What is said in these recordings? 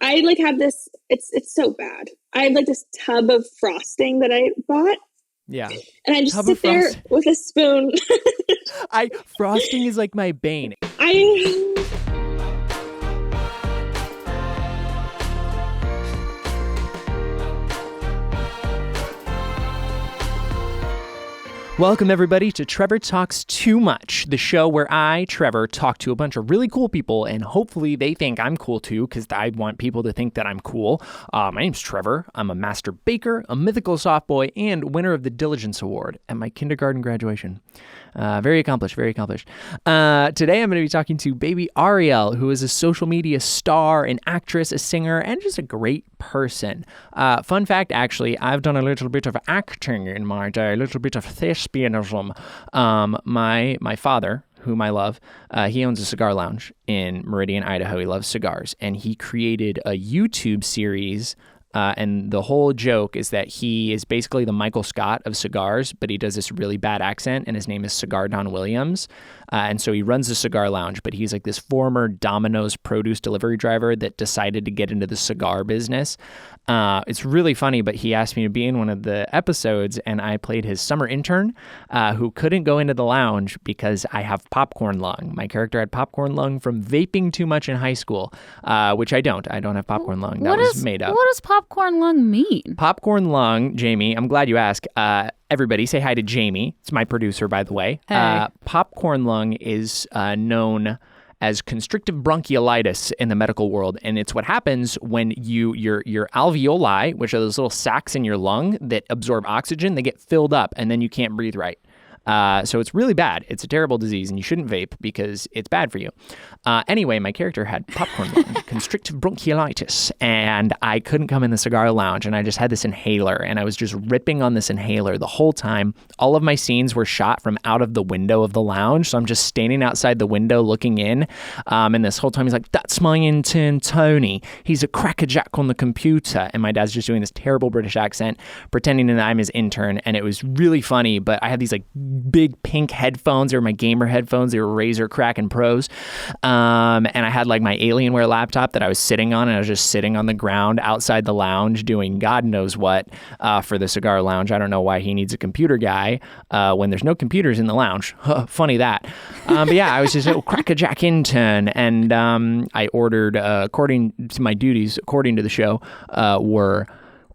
I like have this, it's so bad. I have like this tub of frosting that I bought. Yeah. And I just sit there with a spoon. Frosting is like my bane. Welcome, everybody, to Trevor Talks Too Much, the show where I, Trevor, talk to a bunch of really cool people, and hopefully they think I'm cool too, because I want people to think that I'm cool. My name's Trevor. I'm a master baker, a mythical soft boy, and winner of the Diligence Award at my kindergarten graduation. Very accomplished, very accomplished. Today I'm going to be talking to baby Ariel, who is a social media star, an actress, a singer, and just a great person. Fun fact, actually, I've done a little bit of acting in my day, a little bit of thespianism. My father, whom I love, he owns a cigar lounge in Meridian, Idaho. He loves cigars, and he created a YouTube series. And the whole joke is that he is basically the Michael Scott of cigars, but he does this really bad accent, and his name is Cigar Don Williams. And so he runs a cigar lounge, but he's like this former Domino's produce delivery driver that decided to get into the cigar business. It's really funny, but he asked me to be in one of the episodes, and I played his summer intern who couldn't go into the lounge because I have popcorn lung. My character had popcorn lung from vaping too much in high school, which I don't. I don't have popcorn lung. That was made up. What does popcorn lung mean? Popcorn lung, Jamie, I'm glad you asked. Everybody say hi to Jamie. It's my producer, by the way. Hey. Popcorn lung is known as constrictive bronchiolitis in the medical world, and it's what happens when your alveoli, which are those little sacs in your lung that absorb oxygen, they get filled up, and then you can't breathe right. So it's really bad. It's a terrible disease, and you shouldn't vape because it's bad for you. Anyway, my character had popcorn lung, constrictive bronchiolitis, and I couldn't come in the cigar lounge, and I just had this inhaler, and I was just ripping on this inhaler the whole time. All of my scenes were shot from out of the window of the lounge, so I'm just standing outside the window looking in, and this whole time he's like, "That's my intern, Tony. He's a crackerjack on the computer," and my dad's just doing this terrible British accent, pretending that I'm his intern, and it was really funny, but I had these like big pink headphones. They were my gamer headphones. They were Razer Kraken Pros. And I had like my Alienware laptop that I was sitting on, and I was just sitting on the ground outside the lounge doing God knows what for the cigar lounge. I don't know why he needs a computer guy when there's no computers in the lounge. Funny that. But yeah, I was just a crackerjack intern, and I ordered, according to my duties, according to the show, were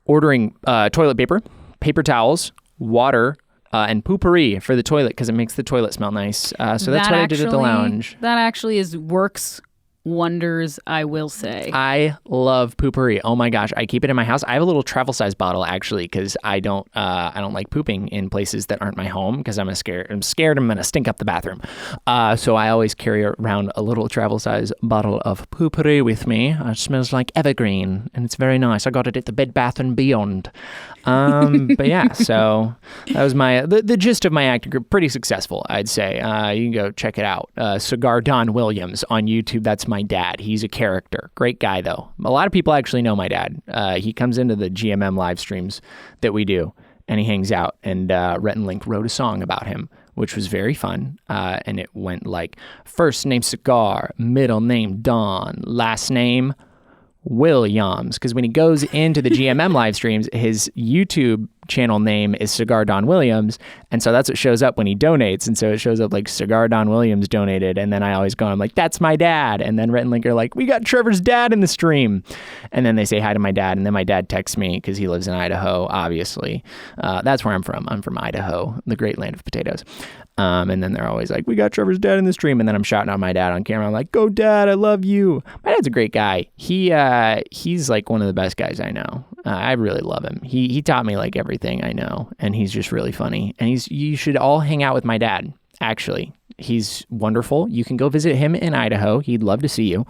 ordering toilet paper, paper towels, water, and poopery for the toilet because it makes the toilet smell nice. So that's what I did at the lounge. That actually works wonders, I will say. I love poopery. Oh my gosh, I keep it in my house. I have a little travel size bottle actually because I don't like pooping in places that aren't my home because I'm scared I'm gonna stink up the bathroom. So I always carry around a little travel size bottle of poopery with me. It smells like evergreen and it's very nice. I got it at the Bed Bath & Beyond. But yeah, so that was the gist of my acting group. Pretty successful, I'd say. You can go check it out. Cigar Don Williams on YouTube. That's my dad. He's a character. Great guy, though. A lot of people actually know my dad. He comes into the GMM live streams that we do, and he hangs out. And Rhett and Link wrote a song about him, which was very fun. And it went like, first name Cigar, middle name Don, last name Williams, because when he goes into the GMM live streams, his YouTube channel name is Cigar Don Williams, and so that's what shows up when he donates, and so it shows up like Cigar Don Williams donated, and then I always go, I'm like, that's my dad, and then Rhett and Link are like, we got Trevor's dad in the stream, and then they say hi to my dad, and then my dad texts me because he lives in Idaho, obviously. That's where I'm from. I'm from Idaho, the great land of potatoes. And then they're always like, we got Trevor's dad in the stream, and then I'm shouting out my dad on camera. I'm like, go dad, I love you. My dad's a great guy. He's like one of the best guys I know. I really love him. He taught me like everything I know, and he's just really funny. And you should all hang out with my dad, actually. He's wonderful. You can go visit him in Idaho. He'd love to see you.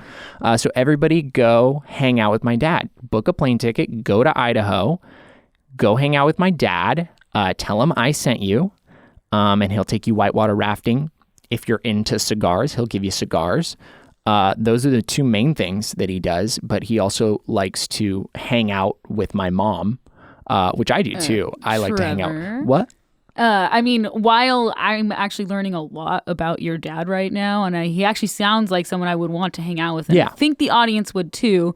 So everybody go hang out with my dad. Book a plane ticket, go to Idaho, go hang out with my dad, tell him I sent you. And he'll take you whitewater rafting. If you're into cigars, he'll give you cigars. Those are the two main things that he does, but he also likes to hang out with my mom, which I do too. I like to hang out. What? I mean, while I'm actually learning a lot about your dad right now, and he actually sounds like someone I would want to hang out with, and I think the audience would too.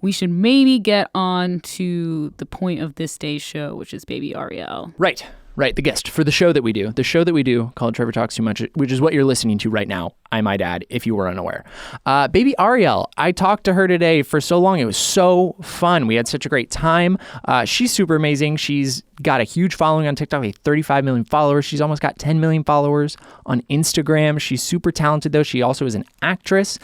we should maybe get on to the point of this day's show, which is baby Ariel. Right. The guest for the show that we do. The show that we do called Trevor Talks Too Much, which is what you're listening to right now. I might add, if you were unaware. Baby Ariel, I talked to her today for so long. It was so fun. We had such a great time. She's super amazing. She's got a huge following on TikTok, like 35 million followers. She's almost got 10 million followers on Instagram. She's super talented, though. She also is an actress.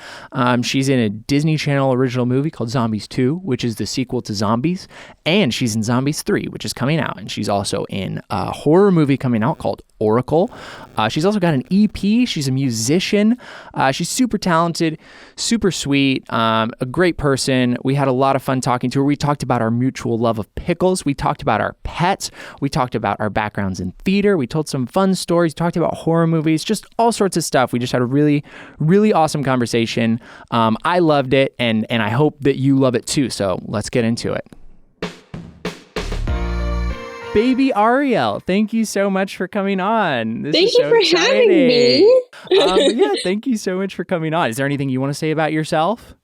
She's in a Disney Channel original movie called Zombies 2, which is the sequel to Zombies. And she's in Zombies 3, which is coming out. And she's also in a horror movie coming out called Oracle. She's also got an EP. She's a musician. She's super talented, super sweet, a great person. We had a lot of fun talking to her. We talked about our mutual love of pickles. We talked about our pets. We talked about our backgrounds in theater. We told some fun stories, talked about horror movies, just all sorts of stuff. We just had a really, really awesome conversation. I loved it, and I hope that you love it too. So let's get into it. Baby Ariel, thank you so much for coming on. Thank you for having me. Yeah, thank you so much for coming on. Is there anything you want to say about yourself?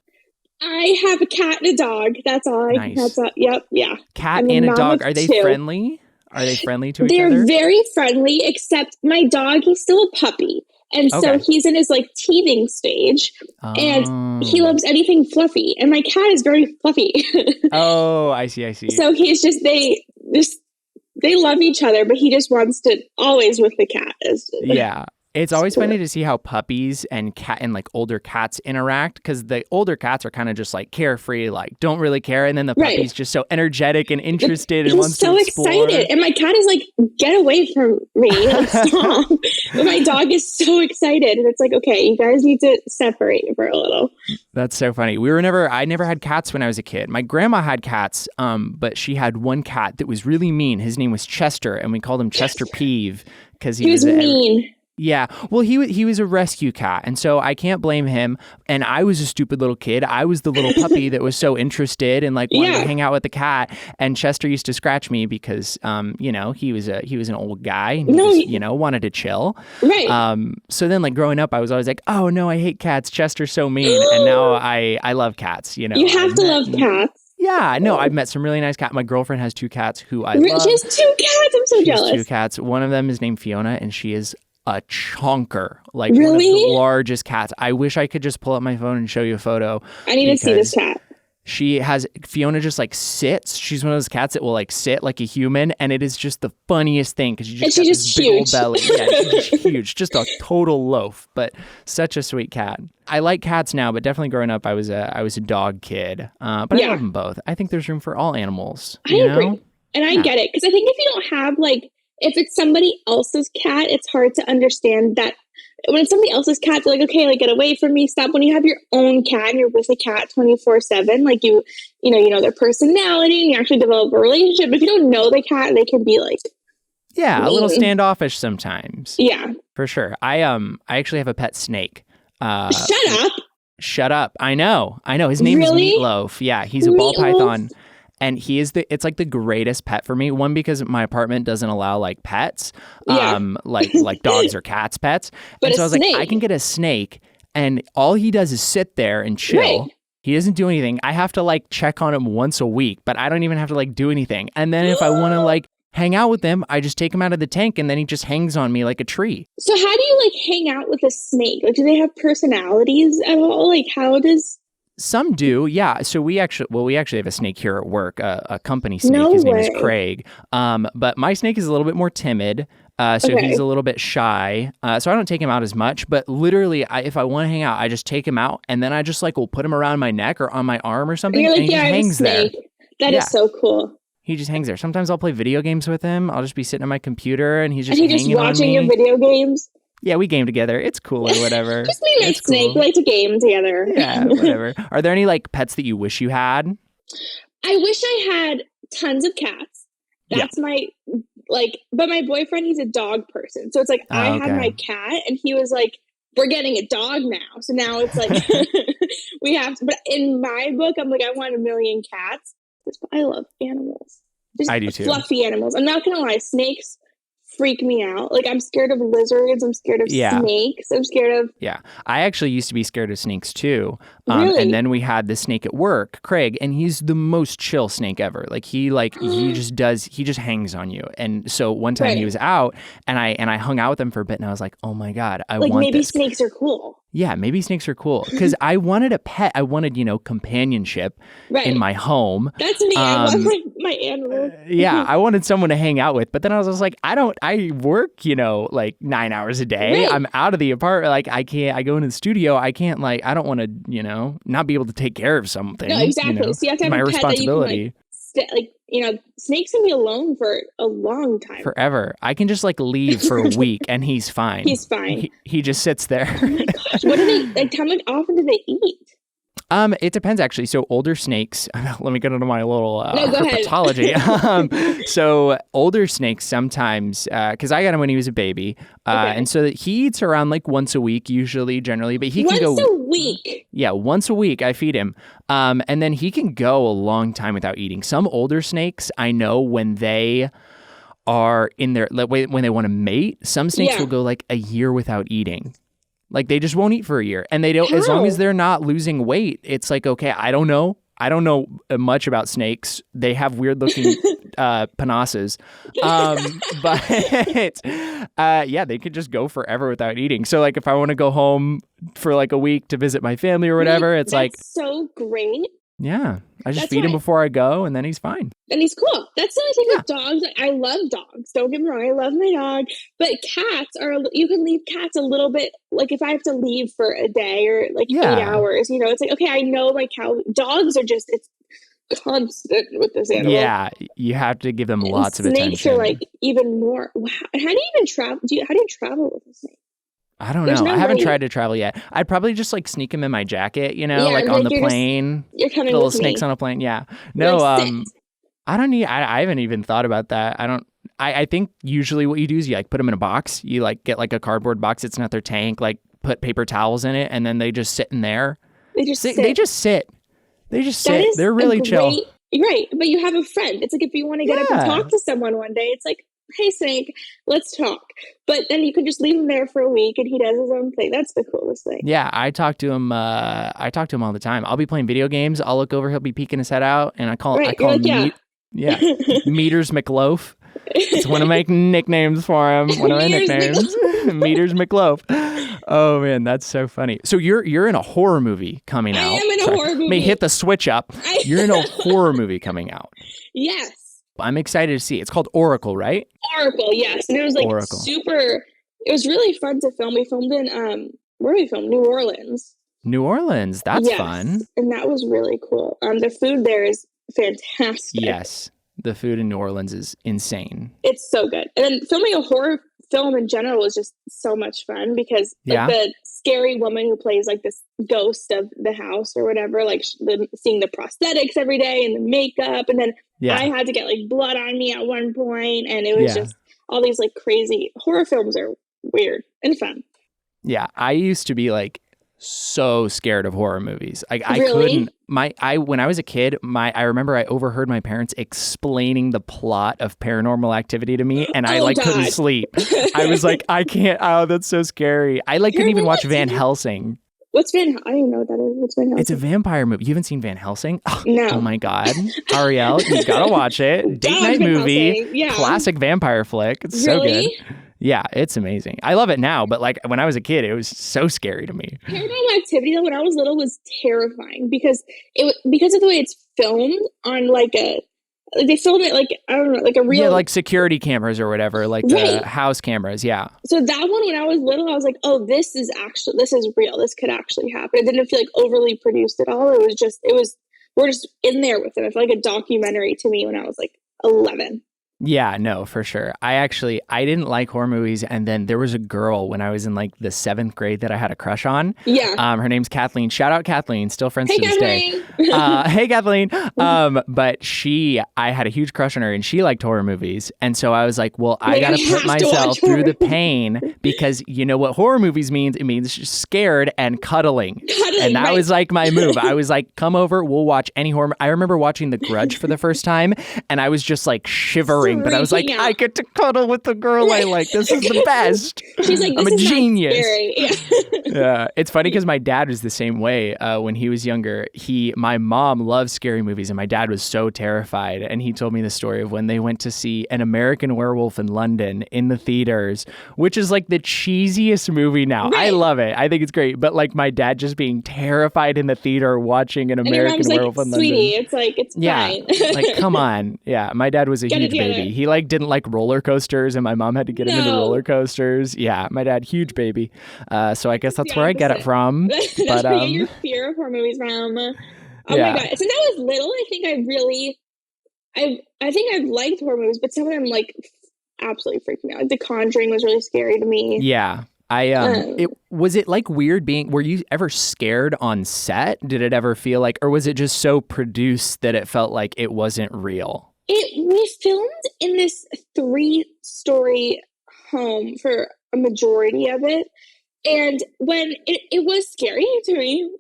I have a cat and a dog. That's all. Nice. Yep, yeah. Cat and a dog. Are they friendly? Are they friendly to each other? They're very friendly, except my dog, he's still a puppy. And so he's in his teething stage, and he loves anything fluffy. And my cat is very fluffy. Oh, I see. So he's they love each other, but he just wants to always with the cat. Yeah. It's always funny to see how puppies and older cats interact, because the older cats are kind of just carefree, don't really care, and then the puppy's just so energetic and interested and wants to explore. He's so excited, and my cat is get away from me, stop. But my dog is so excited, and it's okay, you guys need to separate for a little. That's so funny. I never had cats when I was a kid. My grandma had cats, but she had one cat that was really mean. His name was Chester, and we called him Chester Peeve because he was mean. Yeah, well, he was a rescue cat, and so I can't blame him. And I was a stupid little kid. I was the little puppy that was so interested and wanted to hang out with the cat. And Chester used to scratch me because, he was an old guy. And he wanted to chill. Right. So then, growing up, I was always oh no, I hate cats. Chester's so mean. And now I love cats. You have to love cats. Yeah, no, I've met some really nice cats. My girlfriend has 2 cats who I love. She has 2 cats. I'm so jealous. 2 cats. One of them is named Fiona, and she is a chonker, really? One of the largest cats. I wish I could just pull up my phone and show you a photo. I need to see this cat. Fiona just sits. She's one of those cats that will sit like a human, and it is just the funniest thing because she's just big old belly. Yeah, she's just huge, just a total loaf, but such a sweet cat. I like cats now, but definitely growing up, I was a dog kid. But I love them both. I think there's room for all animals. I agree, and I get it because I think if you don't have if it's somebody else's cat, it's hard to understand that when it's somebody else's cat, they're okay, get away from me, stop. When you have your own cat and you're with a cat 24/7, you know their personality and you actually develop a relationship. If you don't know the cat, they can be mean. A little standoffish sometimes. Yeah, for sure. I actually have a pet snake. Shut up. I know. His name is Meatloaf. Yeah, he's a ball python. And it's the greatest pet for me. One, because my apartment doesn't allow pets, like dogs or cats pets. But and so I was snake. I can get a snake, and all he does is sit there and chill. Right. He doesn't do anything. I have to check on him once a week, but I don't even have to do anything. And then if I want to hang out with him, I just take him out of the tank, and then he just hangs on me like a tree. So how do you hang out with a snake? Do they have personalities at all? How does... Some do, yeah. So we actually have a snake here at work, a company snake. His name is Craig. But my snake is a little bit more timid, so he's a little bit shy. So I don't take him out as much. But literally, if I want to hang out, I just take him out, and then I just will put him around my neck or on my arm or something, and he just hangs there. That is so cool. He just hangs there. Sometimes I'll play video games with him. I'll just be sitting on my computer, and he's just hanging on me. Watching your video games. Yeah, we game together. It's cool or whatever. Just me and my snake. We like to game together. Yeah, whatever. Are there any pets that you wish you had? I wish I had tons of cats. That's my but my boyfriend, he's a dog person. So it's I had my cat, and he was we're getting a dog now. So now it's we have to, but in my book, I'm I want 1 million cats. I love animals. Just I do too. Fluffy animals. I'm not gonna lie, snakes freak me out. Like, I'm scared of lizards. I'm scared of snakes. I'm scared of... Yeah. I actually used to be scared of snakes too. Really? And then we had the snake at work, Craig, and he's the most chill snake ever. He just hangs on you. And so one time he was out and I hung out with him for a bit and I was like, oh my God, I want maybe this. Snakes are cool. Yeah, maybe snakes are cool because I wanted a pet. I wanted, companionship in my home. That's me. I love my animals. Yeah, I wanted someone to hang out with. But then I was just like, I work, 9 hours a day. Right. I'm out of the apartment. Like, I go into the studio. I can't, I don't want to, not be able to take care of something. No, exactly. So you have to have my a pet responsibility. That you can, snakes can be alone for a long time. Forever. I can just leave for a week and he's fine. He's fine. He just sits there. Oh my gosh. What do they, how much often do they eat? It depends actually. So older snakes, let me get into my little go ahead. herpetology. So older snakes sometimes, because I got him when he was a baby, and so that he eats around once a week generally, but he can go once a week. Yeah, once a week I feed him, and then he can go a long time without eating. Some older snakes I know when they are in their when they want to mate, some snakes will go a year without eating. They just won't eat for a year. And they don't, as long as they're not losing weight, it's okay, I don't know. I don't know much about snakes. They have weird looking panasses. But they could just go forever without eating. So if I want to go home for a week to visit my family or whatever, it's That's so great. Yeah, I just feed him before I go and then he's fine. And he's cool. That's the only thing with dogs. I love dogs. Don't get me wrong. I love my dog. But cats you can leave cats a little bit, if I have to leave for a day or 8 hours, it's okay, I know my dogs are just, it's constant with this animal. Yeah, you have to give them lots of attention. Snakes are even more. Wow. And how do you even travel? How do you travel with a snake? I don't know. I haven't tried to travel yet. I'd probably just sneak them in my jacket, on the plane. You're coming little with snakes me. on a plane. Yeah. No, I don't need, I haven't even thought about that. I think usually what you do is you put them in a box. You get a cardboard box. It's not their tank. Put paper towels in it and then they just sit in there. They just sit. They just sit. They're really chill. Right. But you have a friend. It's if you want to get up and talk to someone one day, it's hey, snake, let's talk. But then you can just leave him there for a week and he does his own thing. That's the coolest thing. Yeah, I talk to him all the time. I'll be playing video games. I'll look over, he'll be peeking his head out, and I call him Meters McLoaf. It's one of my nicknames for him. One of my nicknames. Meters McLoaf. Oh man, that's so funny. So you're in a horror movie coming out. I am in a horror movie. May hit the switch up. You're in a horror movie coming out. Yes. I'm excited to see. It's called Oracle, right? Oracle, yes. And it was super. It was really fun to film. We filmed in where we filmed? New Orleans. New Orleans. That's fun. And that was really cool. The food there is fantastic. Yes. The food in New Orleans is insane. It's so good. And then filming a horror film in general was just so much fun because the scary woman who plays this ghost of the house or whatever, seeing the prosthetics every day and the makeup. And then I had to get blood on me at one point, and it was just all these crazy horror films are weird and fun. Yeah. I used to be so scared of horror movies. I Really? couldn't. When I was a kid, I remember I overheard my parents explaining the plot of Paranormal Activity to me, and I couldn't sleep. I was I can't. Oh, that's so scary. I couldn't even watch Van Helsing. What's I don't even know what that is. What's Van Helsing? It's a vampire movie. You haven't seen Van Helsing? Oh, no. Oh my God, Ariel, you gotta watch it. Date night movie, classic vampire flick. It's so good. Yeah, it's amazing. I love it now, but when I was a kid, it was so scary to me. Paranormal Activity, though, when I was little, was terrifying because because of the way it's filmed on they filmed it I don't know, a real security cameras or whatever, the house cameras. Yeah. So that one, when I was little, I was oh, this is real. This could actually happen. It didn't feel overly produced at all. It was we're just in there with it. It felt like a documentary to me when I was 11. Yeah, no, for sure. I didn't like horror movies. And then there was a girl when I was in the 7th grade that I had a crush on. Yeah. Her name's Kathleen. Shout out Kathleen. Still friends to this Kathleen. day. Hey, Kathleen. But I had a huge crush on her and she liked horror movies. And so I was well, I got to put myself through the pain because you know what horror movies means? It means scared and cuddling. And that was my move. I was come over, we'll watch any horror. I remember watching The Grudge for the first time and I was just shivering boring, but I was like, freaking out. I get to cuddle with the girl I like. This is the best. She's like, this I'm a is genius. not scary. Yeah. Yeah, it's funny because my dad was the same way when he was younger. My mom loves scary movies, and my dad was so terrified. And he told me the story of when they went to see An American Werewolf in London in the theaters, which is like the cheesiest movie now. Right. I love it. I think it's great. But like my dad just being terrified in the theater watching An American Werewolf in London. Sweetie, it's like, it's fine. Like, come on. Yeah, my dad was a huge baby. He like didn't like roller coasters, and my mom had to get him into roller coasters. Yeah, my dad, huge baby. So I guess that's where I get it from. That's but where you get your fear of horror movies from. Oh my god! Since I was little, I think I think I've liked horror movies, but some of them like absolutely freaked me out. Like, The Conjuring was really scary to me. Yeah. Was it like weird were you ever scared on set? Did it ever feel like, or was it just so produced that it felt like it wasn't real? We filmed in this 3-story home for a majority of it. And when it was scary to me.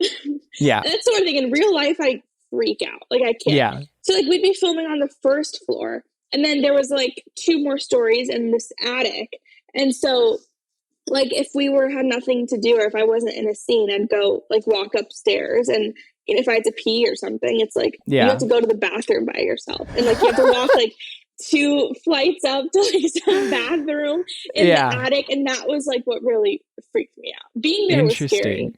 Yeah. That's the one thing. In real life, I freak out. Like, I can't. Yeah. So, like, we'd be filming on the first floor. And then there was, like, 2 more stories in this attic. And so, like, if we had nothing to do or if I wasn't in a scene, I'd go, like, walk upstairs. And if I had to pee or something, it's like, you have to go to the bathroom by yourself. And, like, you have to walk, like, 2 flights up to like some bathroom in the attic, and that was like what really freaked me out. Being there was scary.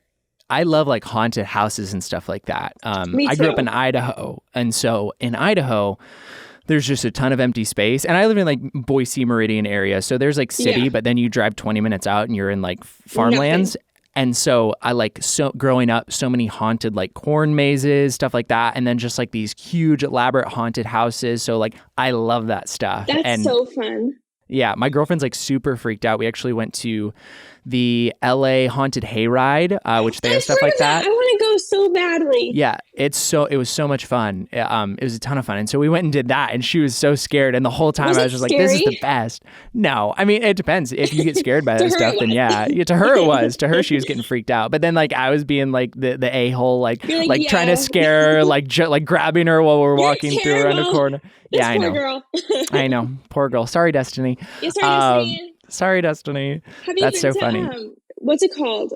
I love like haunted houses and stuff like that. Me too. I grew up in Idaho, and so in Idaho, there's just a ton of empty space. And I live in like Boise Meridian area, so there's like city, but then you drive 20 minutes out and you're in like farmlands. Nothing. And so I growing up, so many haunted like corn mazes, stuff like that. And then just like these huge elaborate haunted houses. So like, I love that stuff. That's so fun. Yeah. My girlfriend's like super freaked out. We actually went to the LA haunted hayride, which they have stuff like that. I want to go so badly. Yeah, it was so much fun. It was a ton of fun, and so we went and did that. And she was so scared, and the whole time I was just scary? like, "This is the best." No, I mean it depends. If you get scared by that stuff, then yeah. To her it was. To her she was getting freaked out. But then like I was being like the a-hole, like trying to scare her, like grabbing her while we're walking through around a corner. Yeah, I know. Girl. I know, poor girl. Sorry, Destiny. Yeah, sorry, Destiny. Sorry, Destiny. Have you been so funny. What's it called?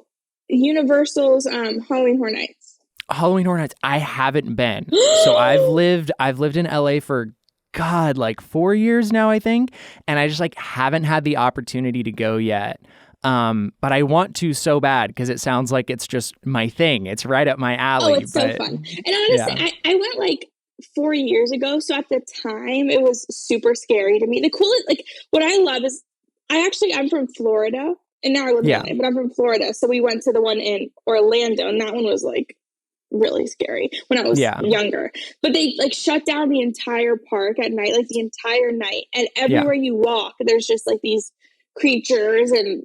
Universal's Halloween Horror Nights. Halloween Horror Nights. I haven't been. So I've lived in LA for like 4 years now, I think, and I just like haven't had the opportunity to go yet. But I want to so bad because it sounds like it's just my thing. It's right up my alley. Oh, it's so fun. And honestly, I went like 4 years ago, so at the time it was super scary to me. The coolest, like, what I love is I'm from Florida, and now I live in LA, but I'm from Florida, so we went to the one in Orlando, and that one was like really scary when I was younger. But they like shut down the entire park at night, like the entire night, and everywhere you walk, there's just like these creatures and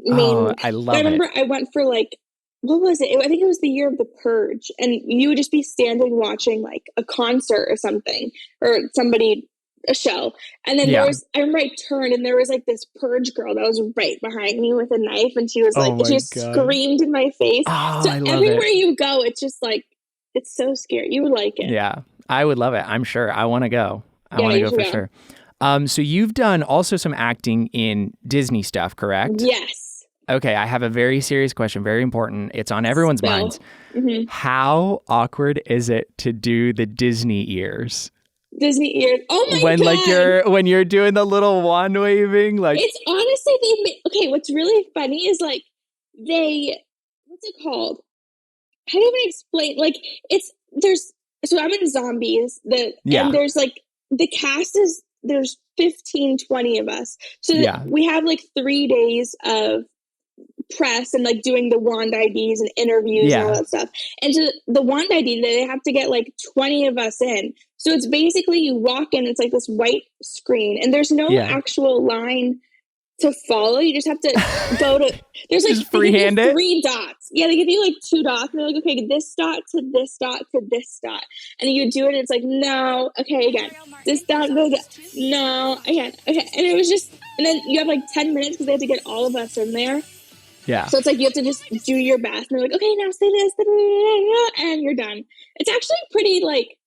I love it. I remember I went for like, what was it? I think it was the year of The Purge, and you would just be standing watching like a concert or something, or a show, and then I remember I turned and there was like this purge girl that was right behind me with a knife, and she was like, she just screamed in my face. So I love everywhere you go, it's just like, it's so scary. You would like it. Yeah, I would love it. I'm sure. I want to go. I want to go for sure. So you've done also some acting in Disney stuff, correct? Yes. Okay, I have a very serious question, very important. It's on everyone's minds. Mm-hmm. How awkward is it to do the Disney ears? Disney ears. Oh my god! When you're doing the little wand waving, like it's honestly okay. What's really funny is like what's it called? How do you even explain? Like so I'm in Zombies. And there's like the cast is there's 15, 20 of us. So we have like 3 days of press and like doing the wand IDs and interviews and all that stuff. And so the wand ID, they have to get like 20 of us in. So it's basically you walk in, it's like this white screen, and there's no actual line to follow. You just have to go to, there's like freehand 3 dots. Yeah, they give you like 2 dots, and they're like, okay, this dot to this dot to this dot. And you do it, and it's like, no, okay, again. This dot, go again. No, again, okay. And it was just, and then you have like 10 minutes because they have to get all of us in there. Yeah. So it's like you have to just do your best. And they're like, okay, now say this, and you're done. It's actually pretty like,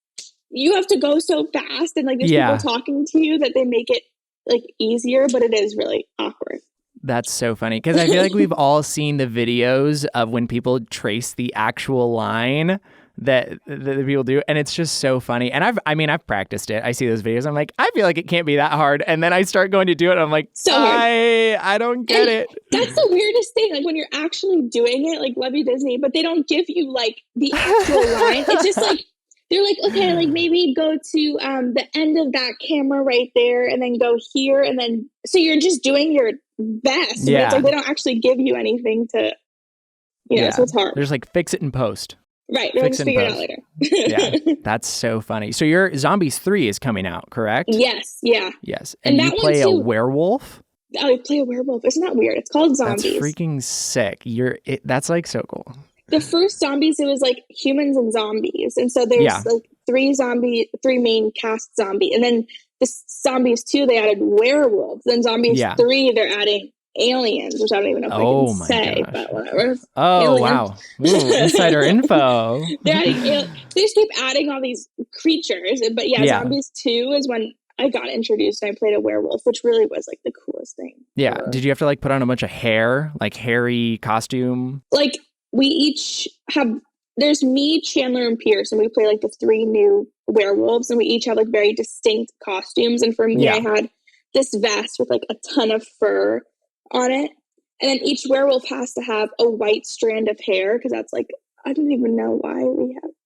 you have to go so fast, and like there's people talking to you that they make it like easier, but it is really awkward. That's so funny because I feel like we've all seen the videos of when people trace the actual line that the people do, and it's just so funny. And I've practiced it. I see those videos. I'm like, I feel like it can't be that hard. And then I start going to do it. And I'm like, So hard. I don't get it. That's the weirdest thing. Like when you're actually doing it, like love you Disney, but they don't give you like the actual line. It's just like they're like, okay, like maybe go to the end of that camera right there, and then go here, and then so you're just doing your best. Yeah. But it's like they don't actually give you anything to, so it's hard. There's like fix it in post. Right, we'll just figure it out later. Yeah, that's so funny. So your Zombies 3 is coming out, correct? Yes, yeah. Yes, and you play a werewolf? Oh, you play a werewolf. Isn't that weird? It's called Zombies. That's freaking sick. That's like so cool. The first Zombies, it was like humans and zombies. And so there's like three main cast zombie. And then this Zombies 2, they added werewolves. Then Zombies 3, they're adding aliens, which I don't even know if I can say, gosh. but whatever. Oh, aliens. Wow. Ooh, insider info. They just keep adding all these creatures. But Zombies 2 is when I got introduced and I played a werewolf, which really was like the coolest thing. Yeah. Did you have to like put on a bunch of hair, like hairy costume? Like we each have, there's me, Chandler, and Pierce, and we play like the 3 new werewolves, and we each have like very distinct costumes. And for me, I had this vest with like a ton of fur on it, and then each werewolf has to have a white strand of hair, because that's like, I don't even know why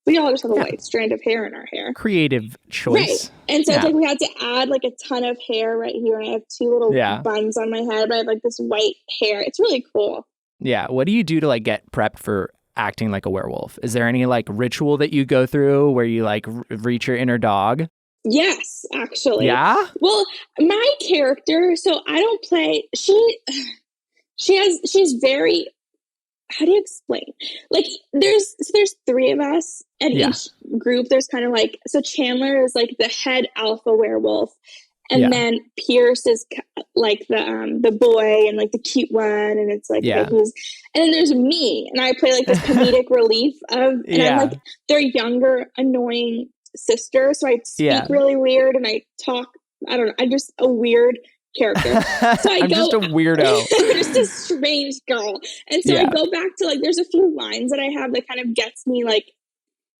we all just have a white strand of hair in our hair. Creative choice. Right. And so it's like we had to add like a ton of hair right here, and I have 2 little buns on my head, but I have like this white hair. It's really cool. Yeah. What do you do to like get prepped for acting like a werewolf? Is there any like ritual that you go through where you like reach your inner dog? Yes, actually. Yeah? Well, my character, so I don't play, she's very, how do you explain? Like there's 3 of us, and each group there's kind of like, so Chandler is like the head alpha werewolf, and then Pierce is like the boy and like the cute one, and it's like and then there's me, and I play like this comedic relief of, and I'm like their younger annoying sister, so I speak really weird, and I talk, I don't know, I'm just a weird character. So I'm just a weirdo. I'm just a strange girl. And so I go back to like, there's a few lines that I have that kind of gets me like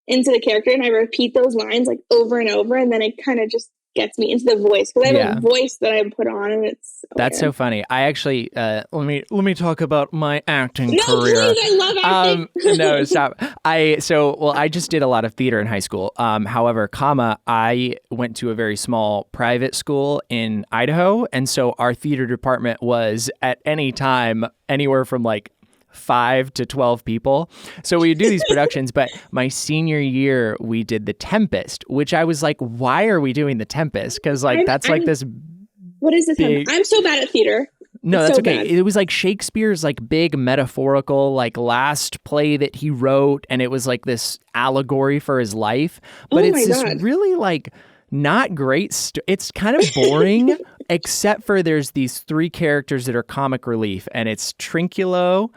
into the character, and I repeat those lines like over and over, and then it kind of just gets me into the voice, because I have a voice that I put on, and it's that's so funny. I actually let me talk about my acting career. Please, I love acting. No, stop. I just did a lot of theater in high school. However, I went to a very small private school in Idaho, and so our theater department was at any time anywhere from like 5 to 12 people. So we would do these productions, but my senior year we did The Tempest, which I was like, why are we doing The Tempest? Because like like this. What is The Tempest? I'm so bad at theater. No, that's so okay. Bad. It was like Shakespeare's like big metaphorical like last play that he wrote, and it was like this allegory for his life. But it's this really like not great. It's kind of boring, except for there's these 3 characters that are comic relief, and it's Trinculo,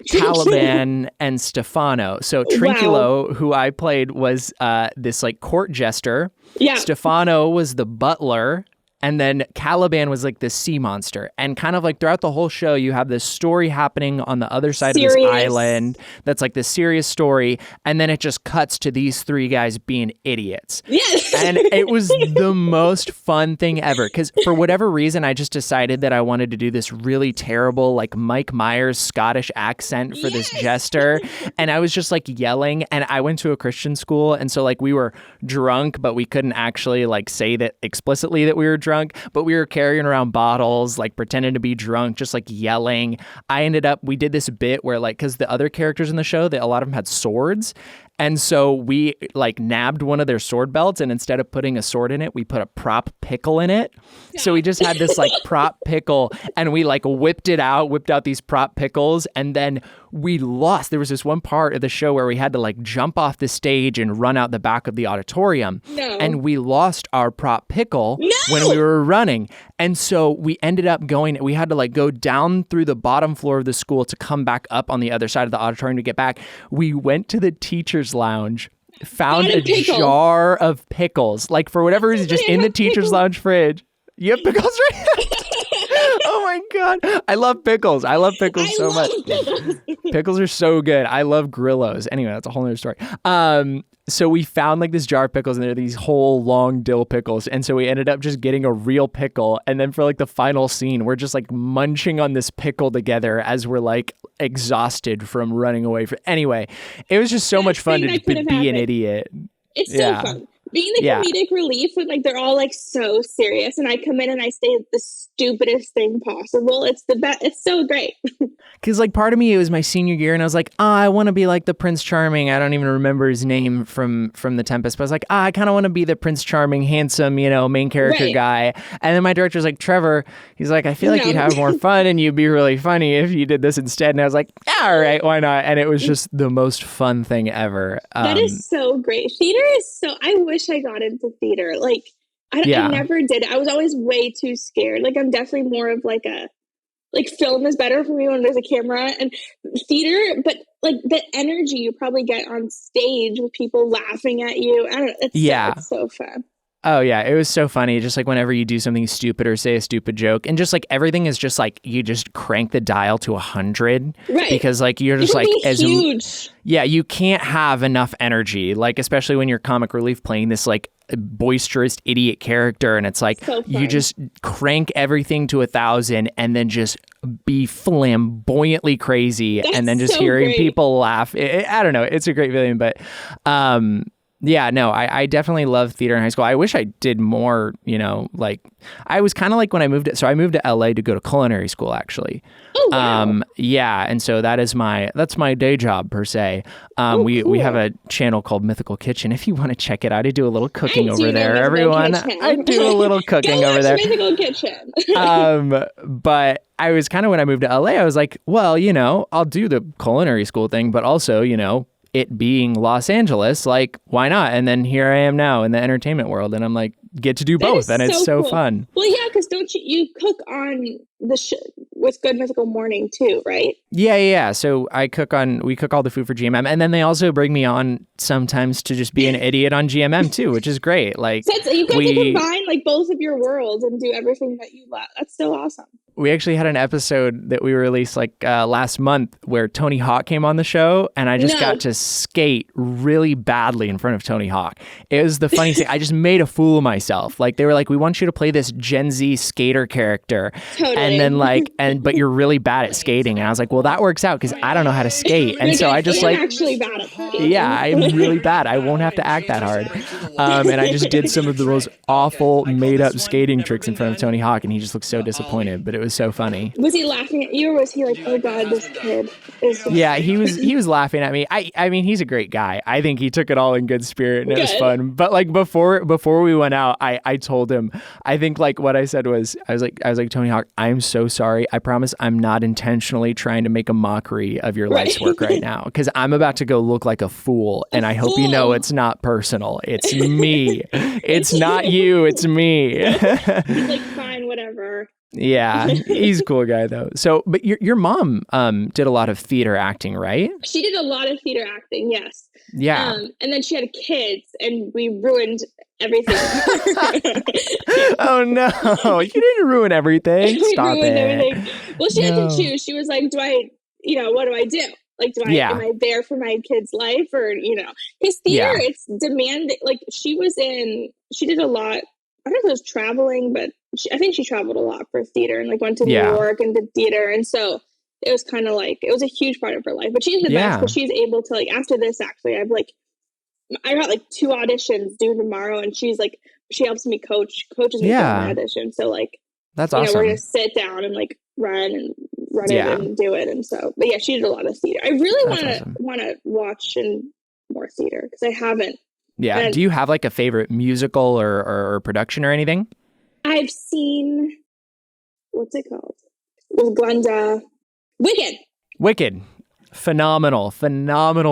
Caliban, and Stefano. So Trinculo, who I played, was this like court jester. Yeah. Stefano was the butler. And then Caliban was like this sea monster. And kind of like throughout the whole show, you have this story happening on the other side of this island that's like this serious story. And then it just cuts to these 3 guys being idiots. Yes. And it was the most fun thing ever. Because for whatever reason, I just decided that I wanted to do this really terrible, like Mike Myers Scottish accent for this jester. And I was just like yelling. And I went to a Christian school. And so like we were drunk, but we couldn't actually like say that explicitly that we were drunk. But we were carrying around bottles, like pretending to be drunk, just like yelling. We did this bit where like, because the other characters in the show, a lot of them had swords. And so we like nabbed one of their sword belts, and instead of putting a sword in it, we put a prop pickle in it. So we just had this like prop pickle, and we like whipped out these prop pickles, and then we lost. There was this one part of the show where we had to like jump off the stage and run out the back of the auditorium. No. And we lost our prop pickle when we were running. And so we ended up we had to like go down through the bottom floor of the school to come back up on the other side of the auditorium to get back. We went to the teacher's lounge, found a jar of pickles, like for whatever reason, just in the teacher's lounge fridge. You have pickles right? Oh my God. I love pickles. I love pickles so much. Pickles are so good. I love Grillos. Anyway, that's a whole nother story. So we found like this jar of pickles, and they're these whole long dill pickles. And so we ended up just getting a real pickle. And then for like the final scene, we're just like munching on this pickle together as we're like exhausted from running away. Anyway, it was just so much fun to be an idiot. It's so fun. Being the comedic relief when like they're all like so serious, and I come in and I say the stupidest thing possible. It's the best. It's so great. Because like part of me, it was my senior year, and I was like, I want to be like the Prince Charming. I don't even remember his name from The Tempest, but I was like, I kind of want to be the Prince Charming, handsome, main character guy. And then my director was like, Trevor, he's like, I feel like you'd have more fun and you'd be really funny if you did this instead. And I was like, all right, why not? And it was just the most fun thing ever. That is so great. Theater is so. I wish I got into theater. Like I never did. I was always way too scared. Like I'm definitely more of like a film is better for me when there's a camera, and theater, but like the energy you probably get on stage with people laughing at you. I don't know. It's so fun. Oh yeah, it was so funny. Just like whenever you do something stupid or say a stupid joke, and just like everything is just like you just crank the dial to 100, right? Because like you're just like huge. You can't have enough energy, like especially when you're comic relief playing this like boisterous idiot character, and it's like you just crank everything to 1,000 and then just be flamboyantly crazy. That's and then just hearing people laugh. I don't know. It's a great feeling, but yeah, no, I definitely love theater in high school. I wish I did more, like I was kind of like when I moved to LA to go to culinary school, actually. Oh, wow. Yeah. And so that's my day job per se. We have a channel called Mythical Kitchen. If you want to check it out, I do a little cooking over there, everyone. I do a little cooking over there. Mythical Kitchen. But I was kind of, when I moved to LA, I was like, well, I'll do the culinary school thing, but also, it being Los Angeles, like, why not? And then here I am now in the entertainment world, and I'm like, get to do both, and it's so cool. Fun. Well, yeah, because don't you cook on the with Good Mythical Morning too, right? Yeah. So we cook all the food for GMM, and then they also bring me on sometimes to just be an idiot on GMM too, which is great. Like, so you got to combine like both of your worlds and do everything that you love. That's so awesome. We actually had an episode that we released like last month where Tony Hawk came on the show, and I just got to skate really badly in front of Tony Hawk. It was the funniest thing. I just made a fool of myself. Like they were like, we want you to play this Gen Z skater character. Totally. And then but you're really bad at skating. And I was like, well, that works out because I don't know how to skate. And so I just I'm actually bad at skating. Yeah, I'm really bad. I won't have to act that hard. And I just did some of the most awful made up skating tricks in front of Tony Hawk, and he just looked so disappointed, but it was so funny. Was he laughing at you, or was he like, oh God, this kid is... Yeah, he was laughing at me. I mean, he's a great guy. I think he took it all in good spirit, and it was fun. But like before we went out, I told him, I think like what I said was, I was like, Tony Hawk, I'm so sorry. I promise I'm not intentionally trying to make a mockery of your life's work right now, because I'm about to go look like a fool, and I hope you know it's not personal. It's me. It's not you. It's me. He's like, fine, whatever. Yeah, he's a cool guy though. So, but your mom did a lot of theater acting, right? She did a lot of theater acting, yes. Yeah. And then she had kids, and we ruined everything. Oh no, you didn't ruin everything. Stop it. Everything. Well, she had to choose. She was like, what do I do? Like, am I there for my kid's life, or, his theater, it's demanding. Like she did a lot. I don't know if it was traveling, but I think she traveled a lot for theater, and like went to New York and did theater. And so it was kind of like, it was a huge part of her life, but she's the best, because she's able to, like, after this, actually, I got like 2 auditions due tomorrow, and she's like, she helps me coaches me through my audition. So like, that's awesome. We're going to sit down and like run it and do it. And so, but yeah, she did a lot of theater. I really want to watch more theater, because I haven't. Yeah. And do you have like a favorite musical or production or anything? I've seen, what's it called? With Glenda. Wicked. Phenomenal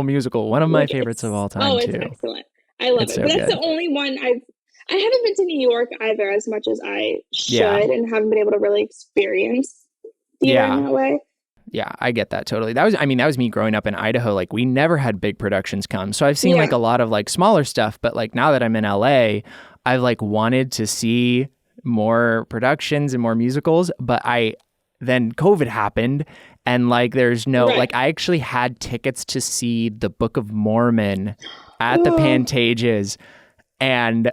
musical. One of my favorites of all time, too. It's excellent. I love it. So but that's the only one I haven't been to New York either, as much as I should, and haven't been able to really experience theater in that way. Yeah, I get that totally. That was me growing up in Idaho. Like, we never had big productions come. So I've seen like a lot of like smaller stuff, but like now that I'm in LA, I've like wanted to see more productions and more musicals, but then COVID happened, and like there's no like I actually had tickets to see the Book of Mormon at the Pantages, and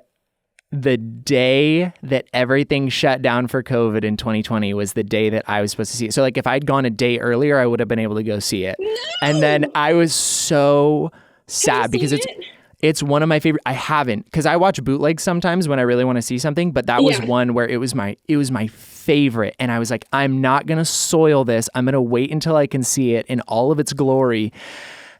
the day that everything shut down for COVID in 2020 was the day that I was supposed to see it. So like if I'd gone a day earlier, I would have been able to go see it. No! And then I was so sad because it's one of my favorite. I haven't, because I watch bootlegs sometimes when I really want to see something, but that was one where it was my favorite, and I was like, I'm not gonna soil this. I'm gonna wait until I can see it in all of its glory.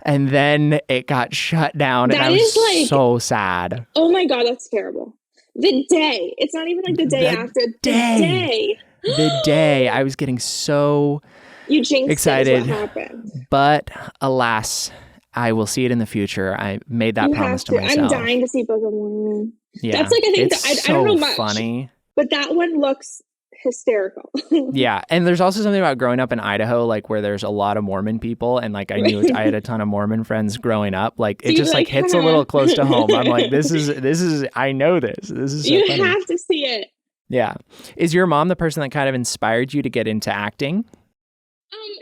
And then it got shut down, and I was so sad. Oh my God, that's terrible. The day. It's not even like the day after. The day. I was getting so excited. What happened. But alas, I will see it in the future. I made that promise to myself. I'm dying to see Book of Mormon. Yeah, that's like, I think it's I don't know much. Funny. But that one looks hysterical. Yeah, and there's also something about growing up in Idaho, like where there's a lot of Mormon people, and like I had a ton of Mormon friends growing up. Like it just like hits a little close to home. I'm like, this is I know this. This is so you funny. have to see it. Yeah. Is your mom the person that kind of inspired you to get into acting?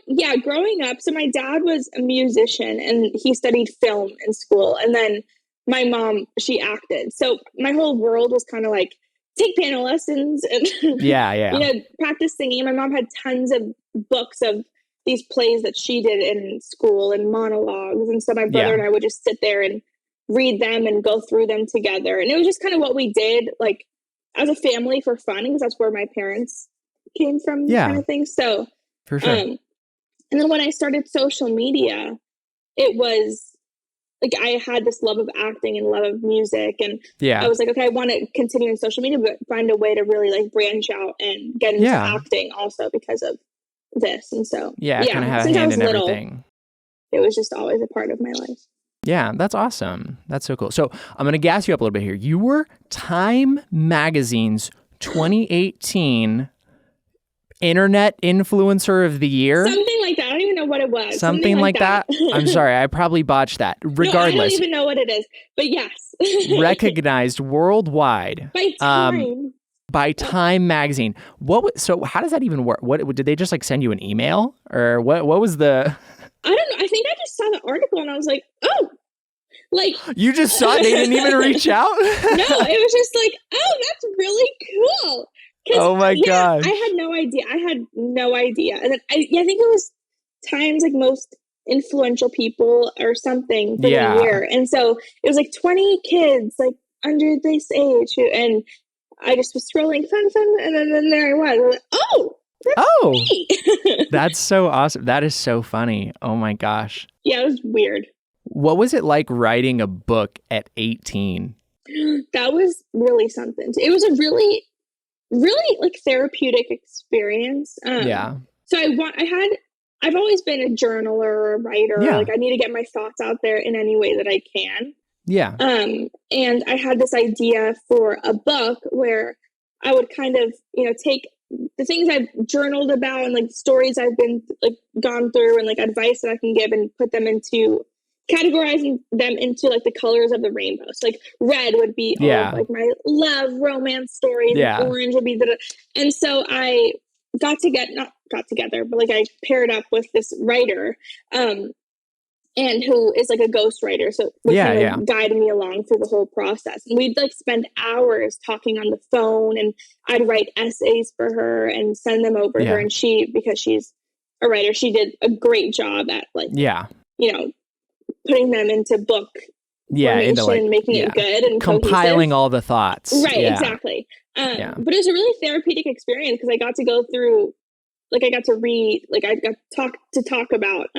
Yeah, growing up. So my dad was a musician and he studied film in school, and then my mom, she acted. So my whole world was kind of like, take piano lessons and practice singing. My mom had tons of books of these plays that she did in school and monologues, and so my brother and I would just sit there and read them and go through them together. And it was just kind of what we did, like as a family for fun, because that's where my parents came from, kind of thing. So for sure. And then when I started social media, it was like I had this love of acting and love of music, and I was like, okay, I want to continue in social media, but find a way to really like branch out and get into acting also because of this. And so kind of have a hand in everything. It was just always a part of my life. Yeah, that's awesome. That's so cool. So I'm going to gas you up a little bit here. You were Time Magazine's 2018 Internet Influencer of the Year. Something like that. I don't even know what it was. Something like that. I'm sorry. I probably botched that. Regardless. No, I don't even know what it is. But yes. Recognized worldwide. By Time. By Time Magazine. So how does that even work? What did they just like send you an email? Or what was the... I don't know. I think I just saw the article and I was like, oh. Like you just saw it? They didn't even reach out? No, it was just like, oh, that's really cool. Oh my gosh. I had no idea. And then I think it was Time's like most influential people or something for the year. And so it was like 20 kids like under this age. And I just was scrolling fun. And then there I was. Like, oh, that's me. That's so awesome. That is so funny. Oh my gosh. Yeah, it was weird. What was it like writing a book at 18? That was really something. It was a really like therapeutic experience. So I've always been a journaler or a writer. Like I need to get my thoughts out there in any way that I can. Yeah. And I had this idea for a book where I would kind of, take the things I've journaled about and like stories I've been like gone through and like advice that I can give and put them into categorizing them into like the colors of the rainbow. So like red would be all of, like my love romance stories. And orange would be and so I not got together, but like I paired up with this writer, and who is like a ghostwriter. So kind of guide me along through the whole process. And we'd like spend hours talking on the phone, and I'd write essays for her and send them over to her. And because she's a writer, she did a great job at like, putting them into book formation, making it good and compiling all the thoughts. Right, exactly. But it was a really therapeutic experience because I got to go through, like I got to read, like I got to talk about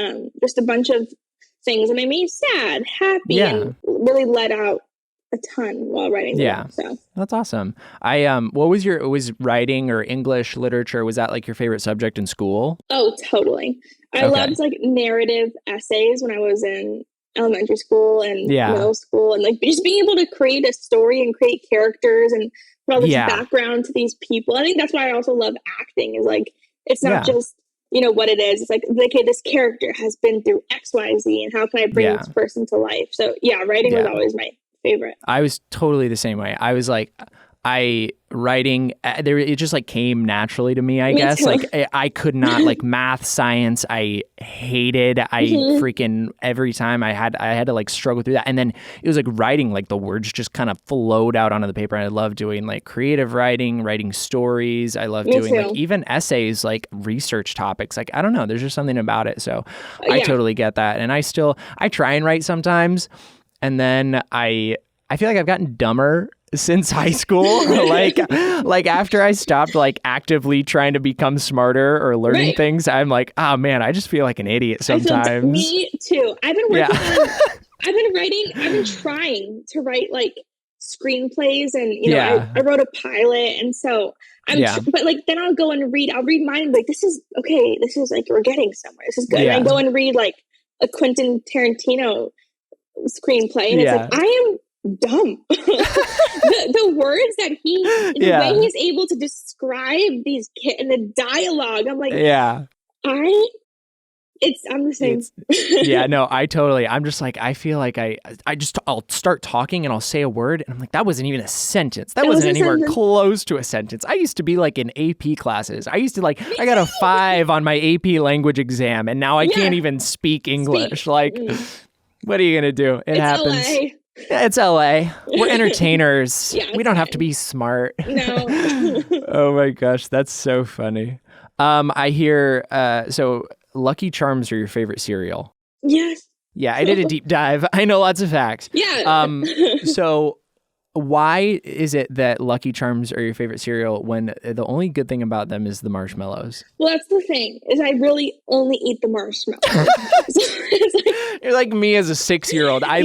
just a bunch of things that made me sad, happy, and really let out a ton while writing the book. So that's awesome. Was writing or English literature, was that like your favorite subject in school? Oh, totally. I loved like narrative essays when I was in elementary school and middle school, and like just being able to create a story and create characters and put all this background to these people. I think that's why I also love acting, is like it's not just what it is. It's like, okay, this character has been through XYZ, and how can I bring this person to life? So writing was always my favorite. I was totally the same way. I was like, writing there, it just like came naturally to me, I Me guess. too. Like I could not like math, science, I hated. I freaking every time I had to like struggle through that. And then it was like writing, like the words just kind of flowed out onto the paper. And I love doing like creative writing stories. I love Me doing too. like even essays, like research topics. Like I don't know, there's just something about it. So I Yeah. totally get that. And I try and write sometimes, and then I feel like I've gotten dumber since high school. like after I stopped like actively trying to become smarter or learning Right. things, I'm like, oh man, I just feel like an idiot sometimes. Me too. I've been working Yeah. on. I've been trying to write like screenplays, and Yeah. I wrote a pilot, and so Yeah. but like then I'll go and read. I'll read mine, and be like, this is okay. This is like we're getting somewhere. This is good. Yeah. And I go and read like a Quentin Tarantino screenplay, and Yeah. it's like I am dumb. the words that the Yeah. way he's able to describe these kids and the dialogue, I'm like, Yeah. I'm the same. Yeah, no, I'm just like, I feel like I'll start talking and I'll say a word and I'm like, that wasn't even a sentence. That wasn't anywhere close to a sentence. I used to be like in AP classes. I used to like, I got a 5 on my AP language exam and now I can't even speak English. Like, what are you going to do? It happens. LA. Yeah, it's LA. We're entertainers. Yeah, we don't have to be smart. No. Oh my gosh, that's so funny. I hear, so Lucky Charms are your favorite cereal. Yes. Yeah, I did a deep dive. I know lots of facts. Yeah. So why is it that Lucky Charms are your favorite cereal when the only good thing about them is the marshmallows? Well, that's the thing, is I really only eat the marshmallows. It's like, You're like me as a 6-year-old. I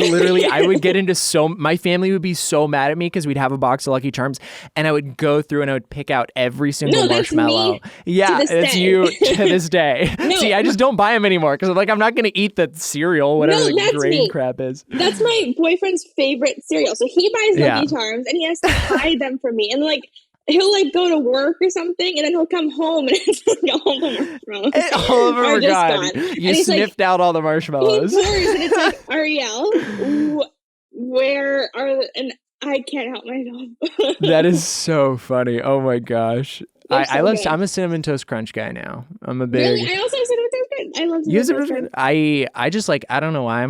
would get into my family would be so mad at me because we'd have a box of Lucky Charms and I would go through and I would pick out every single marshmallow. Me yeah, to this it's day. you to this day. No. See, I just don't buy them anymore because I'm not going to eat the cereal, whatever the that's grain me. crap is. That's my boyfriend's favorite cereal. So he buys Lucky Yeah. Charms and he has to hide them from me. And like he'll like go to work or something, and then he'll come home and it's like all the marshmallows All of them are are just gone. gone. You And he's sniffed out all the he marshmallows. pours, and it's like, Ariel, where are and I can't help myself. That is so funny. Oh my gosh. They're so good. I'm a Cinnamon Toast Crunch guy now. I'm a big. Really? I also have Cinnamon Toast Crunch. I love You Cinnamon Toast Cinnamon- Crunch. I just like, I don't know why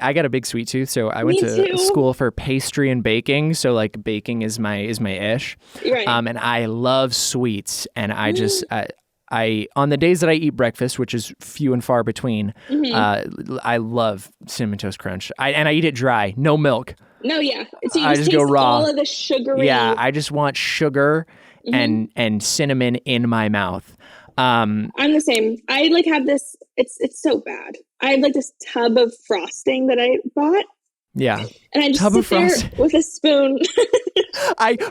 I got a big sweet tooth, so I went Me to too. school for pastry and baking, so like baking is my ish. Right. And I love sweets, and I just I on the days that I eat breakfast, which is few and far between, I love Cinnamon Toast Crunch. I eat it dry, no milk. No, yeah. So you I just just go taste raw. all of the sugary. Yeah, I just want sugar and cinnamon in my mouth. I'm the same. I like have this. It's so bad. I have like this tub of frosting that I bought, Yeah. and I just Tub of sit there frosting. with a spoon.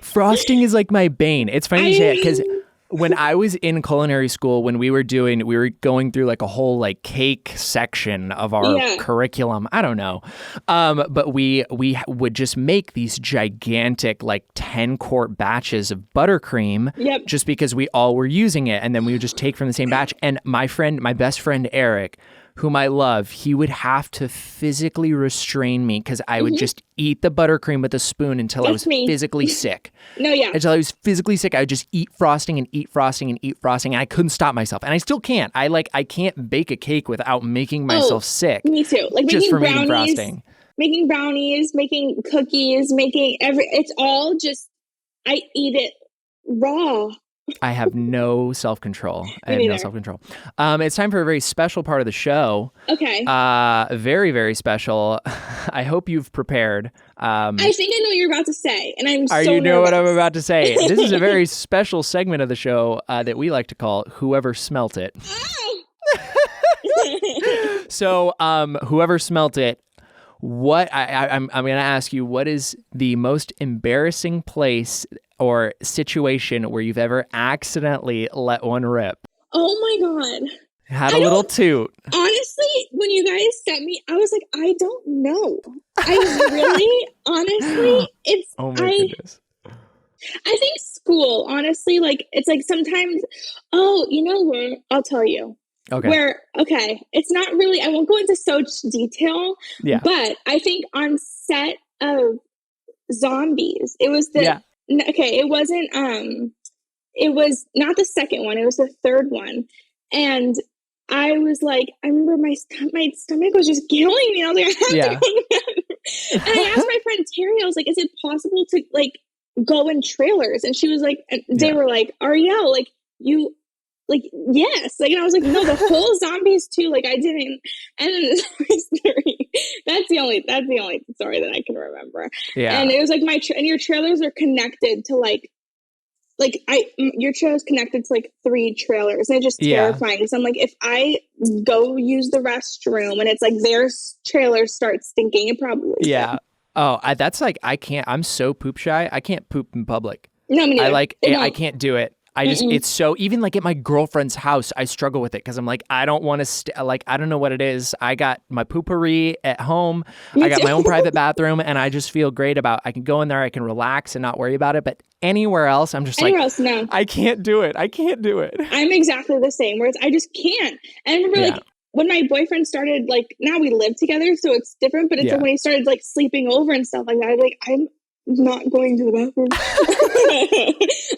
Frosting is like my bane. It's funny to say it because when I was in culinary school, when we were going through like a whole like cake section of our curriculum. I don't know. But we would just make these gigantic like 10-quart batches of buttercream just because we all were using it. And then we would just take from the same batch. And my best friend, Eric, whom I love, he would have to physically restrain me because I would just eat the buttercream with a spoon until I was physically sick. No, yeah. Until I was physically sick, I would just eat frosting and eat frosting and eat frosting, and I couldn't stop myself. And I still can't. I can't bake a cake without making myself sick. Me too. Like just making from brownies, eating frosting. making brownies, making cookies, it's all just, I eat it raw. I have no self-control. It's time for a very special part of the show. Okay. Very, very special. I hope you've prepared. I think I know what you're about to say, and I'm so You know nervous. what I'm about to say. This is a very special segment of the show that we like to call Whoever Smelt It. Oh! So, whoever smelt it, I'm going to ask you, what is the most embarrassing place or situation where you've ever accidentally let one rip? Oh my God. Had a little toot. Honestly, when you guys sent me, I was like, I don't know. I really, honestly, it's, Oh my goodness. I think school, honestly, like, it's like sometimes, you know where, I'll tell you. Okay. It's not really, I won't go into so much detail, Yeah. but I think on set of Zombies, it was the Okay, it wasn't. It was not the second one. It was the third one, and I was like, I remember my stomach was just killing me. I was like, I have to go to the bathroom. And I asked my friend Terry. I was like, is it possible to like go in trailers? And she was like, they were like, Ariel, like you. Like, yes. Like, and I was like, no, the whole Zombies too. Like, I didn't. And then the Zombies 3. That's the only story that I can remember. Yeah. And it was like and your trailers are connected to your trailer's connected to like 3 trailers. And it's just terrifying. So I'm like, if I go use the restroom and it's like their trailer starts stinking, it probably did. Oh, that's like, I can't. I'm so poop shy. I can't poop in public. No, me neither. I can't do it. I just, it's so, even like at my girlfriend's house, I struggle with it because I'm like, I don't want to, I don't know what it is. I got my poopery at home. I got my own private bathroom and I just feel great I can go in there, I can relax and not worry about it. But anywhere else, I'm just no. I can't do it. I can't do it. I'm exactly the same, whereas I just can't. And I remember like, when my boyfriend started, like, now we live together, so it's different, but it's like when he started like sleeping over and stuff like that, I was like, I'm not going to the bathroom.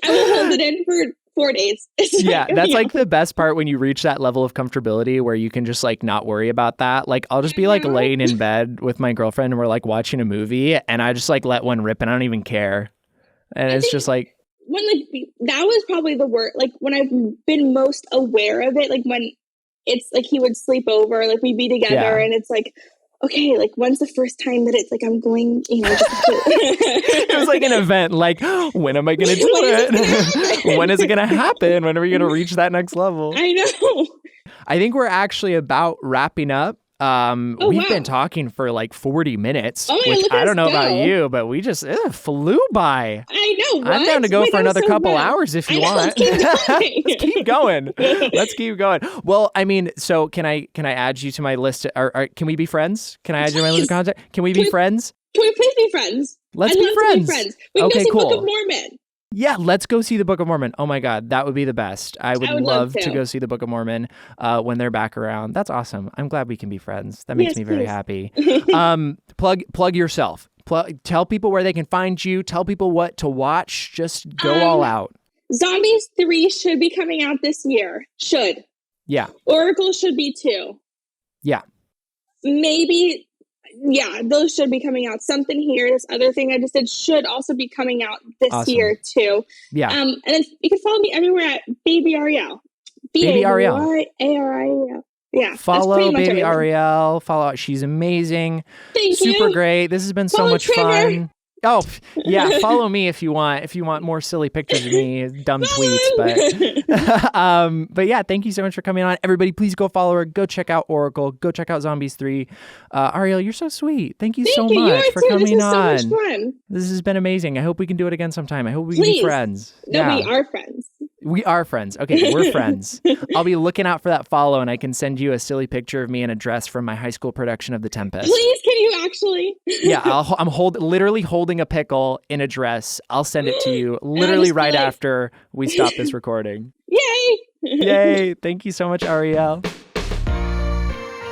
I will hold it in for 4 days. That's like the best part when you reach that level of comfortability where you can just like not worry about that. Like I'll just be like laying in bed with my girlfriend and we're like watching a movie and I just like let one rip and I don't even care. And it's just like when that was probably the worst. Like when I've been most aware of it, like when it's like he would sleep over, like we'd be together and it's like, okay, like when's the first time that it's like I'm going, just it was like an event, like when am I going to do it? When is it going to happen? When are we going to reach that next level? I know. I think we're actually about wrapping up. We've been talking for like 40 minutes, which I don't know about you, but we just flew by. I know. What? I'm down to go for another couple hours if you want. Let's keep going. Let's keep going. Well, I mean, so can I add you to my list? Or can we be friends? Can I add you to my list of contacts? Can we be friends? Can we please be friends? Let's be friends. We can go see Book of Mormon. Yeah, let's go see the Book of Mormon. Oh my God, that would be the best. I would love to go see the Book of Mormon when they're back around. That's awesome. I'm glad we can be friends. That makes me very happy. Plug yourself. Tell people where they can find you. Tell people what to watch. Just go all out. Zombies 3 should be coming out this year. Should. Yeah. Oracle should be 2. Yeah. Maybe. Yeah, those should be coming out. Something Here, this other thing I just did, should also be coming out this year too. Yeah. And then you can follow me everywhere at Baby Ariel. Baby Ariel. Ariel. Yeah. Follow Baby Ariel. Follow. She's amazing. Thank you. Super great. This has been so much Trevor. fun. Oh, yeah. Follow me if you want. If you want more silly pictures of me, dumb tweets. But yeah, thank you so much for coming on. Everybody, please go follow her. Go check out Oracle. Go check out Zombies 3. Ariel, you're so sweet. Thank you so much for coming on. This is so much fun. This has been amazing. I hope we can do it again sometime. I hope we can be friends. No, we are friends. We are friends. Okay, we're friends. I'll be looking out for that follow, and I can send you a silly picture of me in a dress from my high school production of The Tempest. Please, can you actually? Yeah, I'm literally holding a pickle in a dress. I'll send it to you literally right after we stop this recording. Yay! Yay! Thank you so much, Ariel.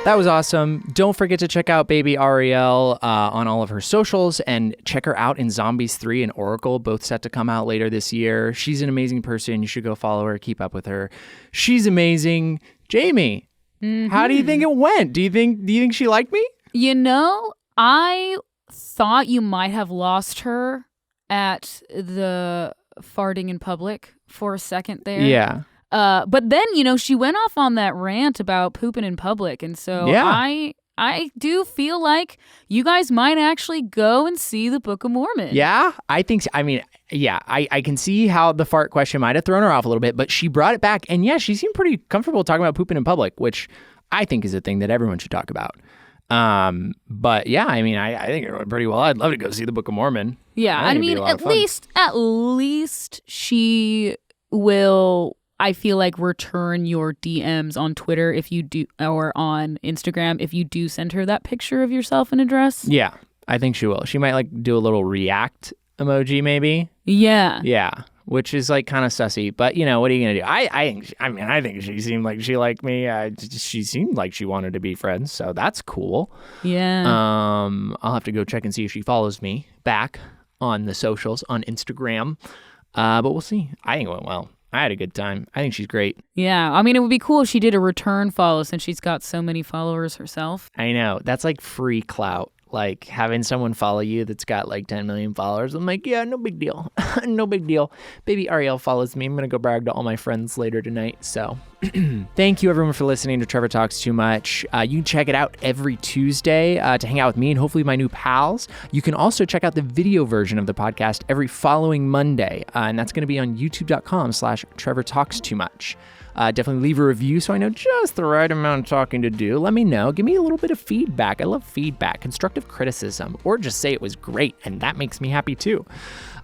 That was awesome. Don't forget to check out Baby Ariel on all of her socials and check her out in Zombies 3 and Oracle, both set to come out later this year. She's an amazing person. You should go follow her, keep up with her. She's amazing. Jamie, how do you think it went? Do you think she liked me? I thought you might have lost her at the farting in public for a second there. Yeah. But then, she went off on that rant about pooping in public. And so I do feel like you guys might actually go and see the Book of Mormon. Yeah, I think so. I mean, yeah, I can see how the fart question might have thrown her off a little bit, but she brought it back. And yeah, she seemed pretty comfortable talking about pooping in public, which I think is a thing that everyone should talk about. But yeah, I mean, I think it went pretty well. I'd love to go see the Book of Mormon. Yeah, I mean, at least she will, I feel like, return your DMs on Twitter if you do, or on Instagram if you do send her that picture of yourself in a dress. Yeah, I think she will. She might like do a little react emoji maybe. Yeah. Yeah, which is like kind of sussy, but what are you gonna do? I think she seemed like she liked me. She seemed like she wanted to be friends, so that's cool. Yeah. I'll have to go check and see if she follows me back. on the socials, on Instagram. But we'll see. I think it went well. I had a good time. I think she's great. Yeah. I mean, it would be cool if she did a return follow since she's got so many followers herself. I know. That's like free clout. Like having someone follow you that's got like 10 million followers. I'm like, yeah, no big deal. No big deal. Baby Ariel follows me. I'm going to go brag to all my friends later tonight. So thank you everyone for listening to Trevor Talks Too Much. You can check it out every Tuesday to hang out with me and hopefully my new pals. You can also check out the video version of the podcast every following Monday. And that's going to be on youtube.com/Trevor Talks Too Much. Definitely leave a review so I know just the right amount of talking to do. Let me know. Give me a little bit of feedback. I love feedback, constructive criticism, or just say it was great, and that makes me happy too.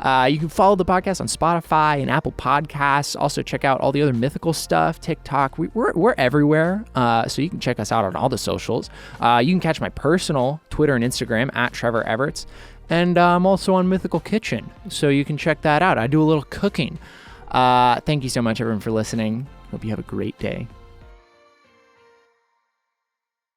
You can follow the podcast on Spotify and Apple Podcasts. Also check out all the other Mythical stuff, TikTok. We're everywhere, so you can check us out on all the socials. You can catch my personal Twitter and Instagram at Trevor Everts, and I'm also on Mythical Kitchen, so you can check that out. I do a little cooking. Thank you so much, everyone, for listening. Hope you have a great day.